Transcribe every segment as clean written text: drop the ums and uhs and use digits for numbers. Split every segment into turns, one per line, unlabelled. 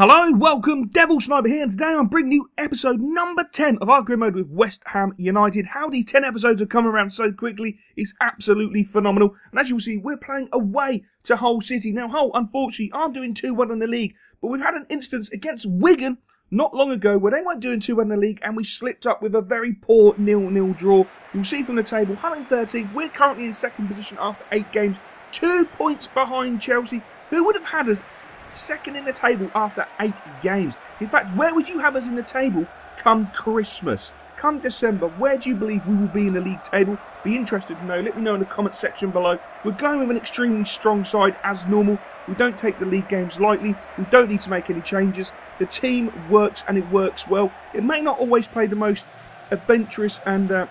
Hello, welcome, Devil Sniper here, and today I'm bringing you episode number 10 of our grid mode with West Ham United. How these 10 episodes have come around so quickly is absolutely phenomenal, and as you will see, we're playing away to Hull City. Now, Hull, unfortunately, aren't doing too well in the league, but we've had an instance against Wigan not long ago where they weren't doing too well in the league, and we slipped up with a very poor 0-0 draw. You'll see from the table, Hull in 13th, we're currently in second position after 8 games, 2 points behind Chelsea, who would have had us second in the table after 8 games. In fact, where would you have us in the table come Christmas? Come December, where do you believe we will be in the league table? Be interested to know. Let me know in the comment section below. We're going with an extremely strong side as normal. We don't take the league games lightly. We don't need to make any changes. The team works and it works well. It may not always play the most adventurous and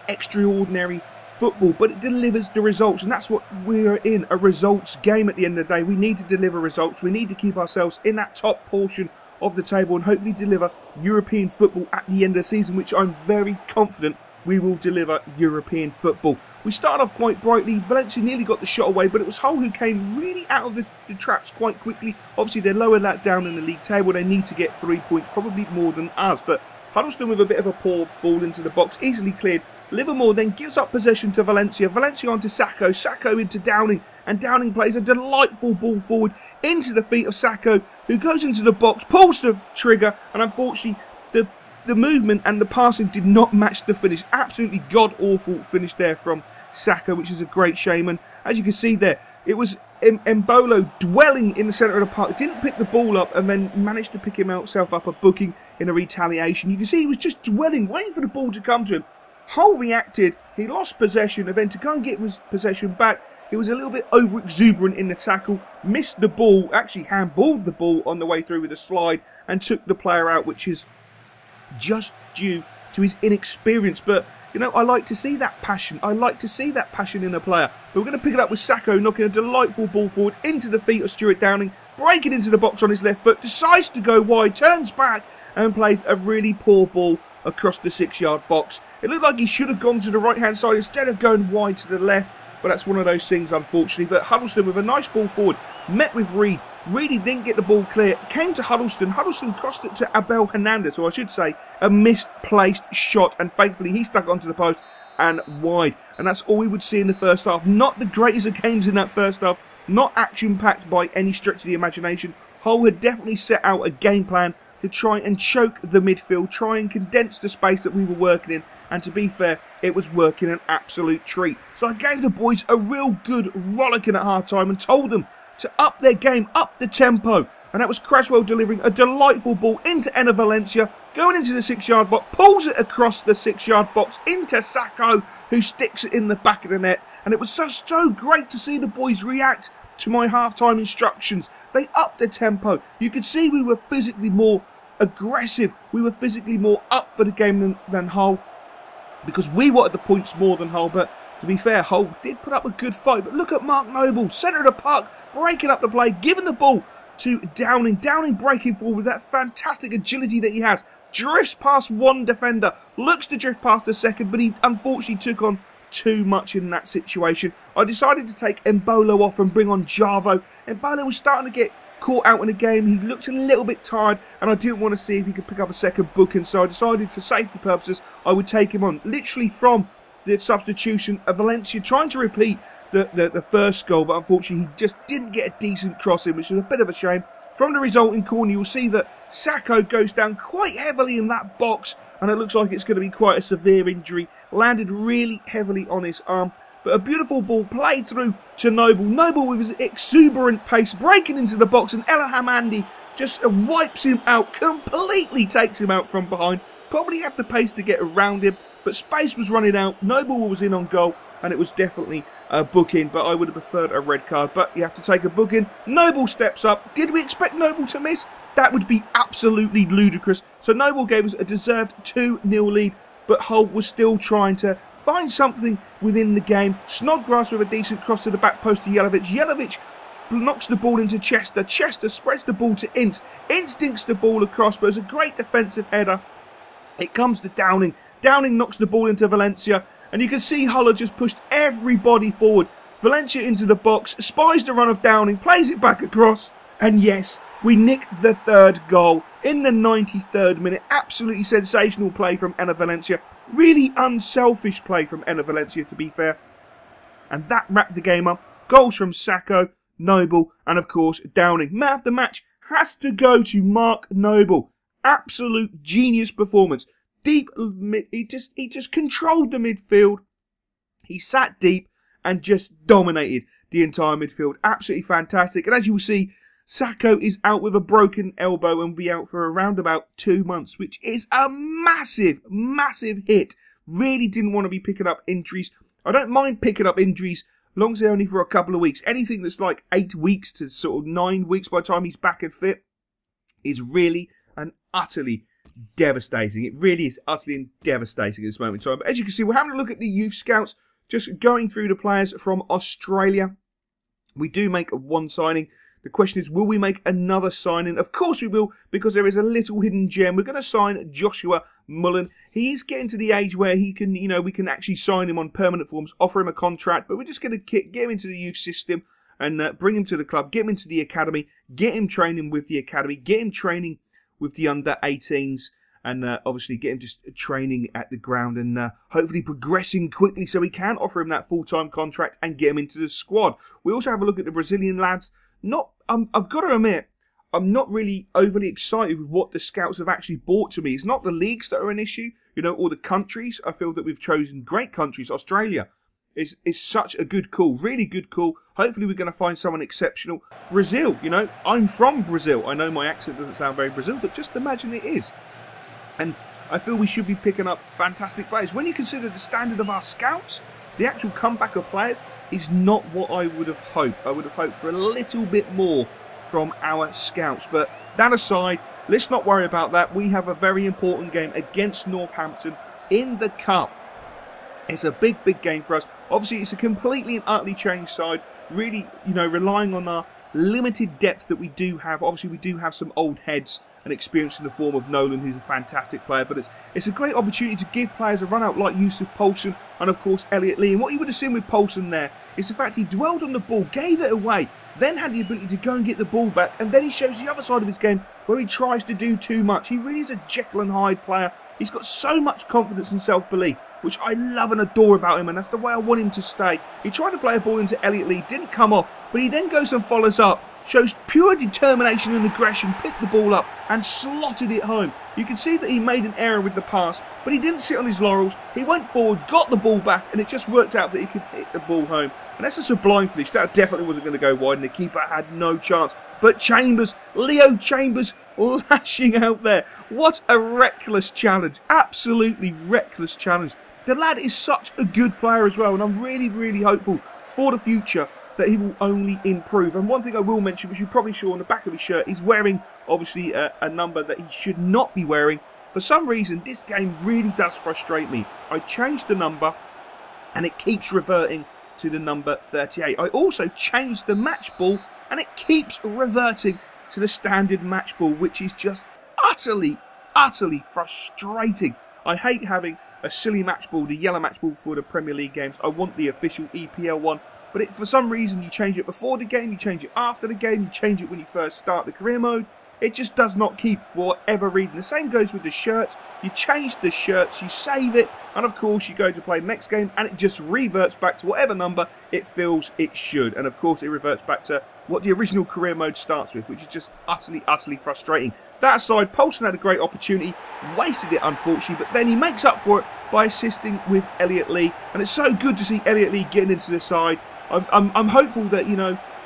extraordinary football, but it delivers the results, and that's what we're in, a results game at the end of the day. We need to deliver results. We need to keep ourselves in that top portion of the table and hopefully deliver European football at the end of the season, which I'm very confident we will deliver European football. We started off quite brightly. Valencia nearly got the shot away, but it was Hull who came really out of the traps quite quickly. Obviously, they're lower that down in the league table. They need to get 3 points, probably more than us, but Huddleston with a bit of a poor ball into the box, easily cleared. Livermore then gives up possession to Valencia. Valencia onto Sacco. Sacco into Downing. And Downing plays a delightful ball forward into the feet of Sacco, who goes into the box, pulls the trigger, and unfortunately the movement and the passing did not match the finish. Absolutely god-awful finish there from Sacco, which is a great shame. And as you can see there, it was Mbolo dwelling in the centre of the park. Didn't pick the ball up and then managed to pick himself up a booking in a retaliation. You can see he was just dwelling, waiting for the ball to come to him. Hull reacted, he lost possession, and then to go and get his possession back, he was a little bit over-exuberant in the tackle, missed the ball, actually handballed the ball on the way through with a slide, and took the player out, which is just due to his inexperience. But, you know, I like to see that passion. I like to see that passion in a player. But we're going to pick it up with Sacco, knocking a delightful ball forward into the feet of Stuart Downing, breaking into the box on his left foot, decides to go wide, turns back, and plays a really poor ball across the 6-yard box. It looked like he should have gone to the right-hand side instead of going wide to the left, but that's one of those things, unfortunately. But Huddleston with a nice ball forward, met with Reed. Reedy didn't get the ball clear, came to Huddleston. Huddleston crossed it to Abel Hernandez, or I should say, a misplaced shot, and thankfully he stuck onto the post and wide. And that's all we would see in the first half. Not the greatest of games in that first half, not action-packed by any stretch of the imagination. Hull had definitely set out a game plan to try and choke the midfield, try and condense the space that we were working in, and to be fair, it was working an absolute treat. So I gave the boys a real good rollicking at half-time and told them to up their game, up the tempo, and that was Cresswell delivering a delightful ball into Enner Valencia, going into the 6-yard box, pulls it across the 6-yard box into Sacco, who sticks it in the back of the net, and it was so great to see the boys react to my half-time instructions. They upped the tempo. You could see we were physically more aggressive. We were physically more up for the game than Hull, because we wanted the points more than Hull. But to be fair, Hull did put up a good fight. But look at Mark Noble, centre of the park, breaking up the play, giving the ball to Downing. Downing breaking forward with that fantastic agility that he has. Drifts past one defender, looks to drift past the second, but he unfortunately took on too much in that situation. I decided to take Mbolo off and bring on Javo. Mbolo was starting to get caught out in the game. He looked a little bit tired, and I didn't want to see if he could pick up a second booking, so I decided for safety purposes I would take him on. Literally from the substitution of Valencia, trying to repeat the first goal, but unfortunately he just didn't get a decent cross in, which is a bit of a shame. From the resulting corner, you'll see that Sacco goes down quite heavily in that box, and it looks like it's going to be quite a severe injury. Landed really heavily on his arm. But a beautiful ball played through to Noble. Noble with his exuberant pace breaking into the box, and Ella Hamandi just wipes him out, completely takes him out from behind. Probably had the pace to get around him, but space was running out. Noble was in on goal, and it was definitely a booking, but I would have preferred a red card. But you have to take a booking. Noble steps up. Did we expect Noble to miss? That would be absolutely ludicrous. So Noble gave us a deserved 2-0 lead, but Hull was still trying to find something within the game. Snodgrass with a decent cross to the back post to Jelavic. Jelavic knocks the ball into Chester. Chester spreads the ball to Ince. Ince dinks the ball across, but it's a great defensive header. It comes to Downing. Downing knocks the ball into Valencia, and you can see Hull just pushed everybody forward. Valencia into the box, spies the run of Downing, plays it back across, And yes, we nicked the third goal in the 93rd minute. Absolutely sensational play from Enner Valencia. Really unselfish play from Enner Valencia, to be fair. And that wrapped the game up. Goals from Sacco, Noble, and of course Downing. Man of the match has to go to Mark Noble. Absolute genius performance. Deep mid, he just controlled the midfield. He sat deep and just dominated the entire midfield. Absolutely fantastic. And as you will see, Sacco is out with a broken elbow and will be out for around about 2 months, which is a massive, massive hit. Really didn't want to be picking up injuries. I don't mind picking up injuries, long as they're only for a couple of weeks. Anything that's like 8 weeks to sort of 9 weeks by the time he's back and fit is really and utterly devastating. It really is utterly devastating at this moment in time. But as you can see, we're having a look at the youth scouts, just going through the players from Australia. We do make one signing. The question is, will we make another signing? Of course we will, because there is a little hidden gem. We're going to sign Joshua Mullen. He's getting to the age where he can, we can actually sign him on permanent forms, offer him a contract, but we're just going to get him into the youth system and bring him to the club, get him into the academy, get him training with the academy, get him training with the under-18s, and obviously get him just training at the ground and hopefully progressing quickly so we can offer him that full-time contract and get him into the squad. We also have a look at the Brazilian lads. I've got to admit, I'm not really overly excited with what the scouts have actually brought to me. It's not the leagues that are an issue, or the countries. I feel that we've chosen great countries. Australia is such a good call, really good call. Hopefully we're going to find someone exceptional. Brazil, I'm from Brazil. I know my accent doesn't sound very Brazil, but just imagine it is. And I feel we should be picking up fantastic players. When you consider the standard of our scouts, the actual comeback of players is not what I would have hoped. I would have hoped for a little bit more from our scouts. But that aside, let's not worry about that. We have a very important game against Northampton in the Cup. It's a big, big game for us. Obviously, it's a completely and utterly changed side. Really, relying on our limited depth that we do have. Obviously, we do have some old heads and experience in the form of Nolan, who's a fantastic player. But it's a great opportunity to give players a run out like Yusuf Poulsen and, of course, Elliot Lee. And what you would have seen with Poulsen there is the fact he dwelled on the ball, gave it away, then had the ability to go and get the ball back. And then he shows the other side of his game where he tries to do too much. He really is a Jekyll and Hyde player. He's got so much confidence and self-belief, which I love and adore about him, and that's the way I want him to stay. He tried to play a ball into Elliot Lee, didn't come off, but he then goes and follows up, shows pure determination and aggression, picked the ball up and slotted it home. You can see that he made an error with the pass, but he didn't sit on his laurels. He went forward, got the ball back, and it just worked out that he could hit the ball home. And that's a sublime finish. That definitely wasn't going to go wide, and the keeper had no chance. But Chambers, Leo Chambers, lashing out there. What a reckless challenge. Absolutely reckless challenge. The lad is such a good player as well, and I'm really, really hopeful for the future that he will only improve. And one thing I will mention, which you probably saw on the back of his shirt, he's wearing, obviously, a number that he should not be wearing. For some reason, this game really does frustrate me. I changed the number, and it keeps reverting to the number 38. I also changed the match ball, and it keeps reverting to the standard match ball, which is just utterly, utterly frustrating. I hate having a silly match ball, the yellow match ball for the Premier League games. I want the official EPL one. But for some reason, you change it before the game, you change it after the game, you change it when you first start the career mode. It just does not keep for whatever reason. The same goes with the shirts. You change the shirts, you save it, and of course you go to play the next game, and it just reverts back to whatever number it feels it should. And of course it reverts back to what the original career mode starts with, which is just utterly, utterly frustrating. That aside, Poulsen had a great opportunity, wasted it unfortunately, but then he makes up for it by assisting with Elliot Lee. And it's so good to see Elliot Lee getting into the side. I'm hopeful that,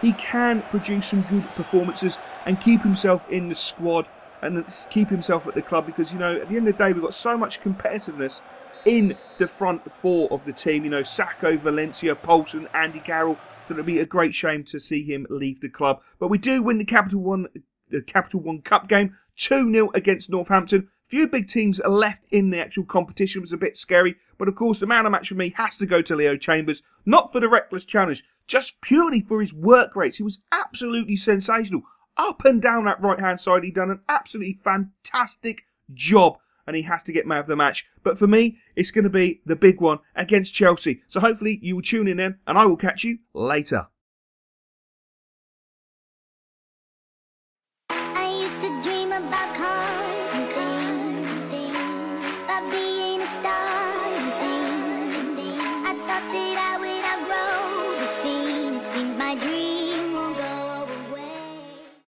he can produce some good performances and keep himself in the squad and keep himself at the club, because, at the end of the day, we've got so much competitiveness in the front four of the team. Sacco, Valencia, Poulsen, Andy Carroll, that it would be a great shame to see him leave the club. But we do win the Capital One Cup game, 2-0 against Northampton. Few big teams are left in the actual competition. It was a bit scary. But of course, the man of the match for me has to go to Leo Chambers. Not for the reckless challenge, just purely for his work rates. He was absolutely sensational. Up and down that right-hand side, he done an absolutely fantastic job. And he has to get man of the match. But for me, it's going to be the big one against Chelsea. So hopefully you will tune in then, and I will catch you later.
dream about cars and things, about being a star and things. I thought that I would outgrow this feeling. It seems my dream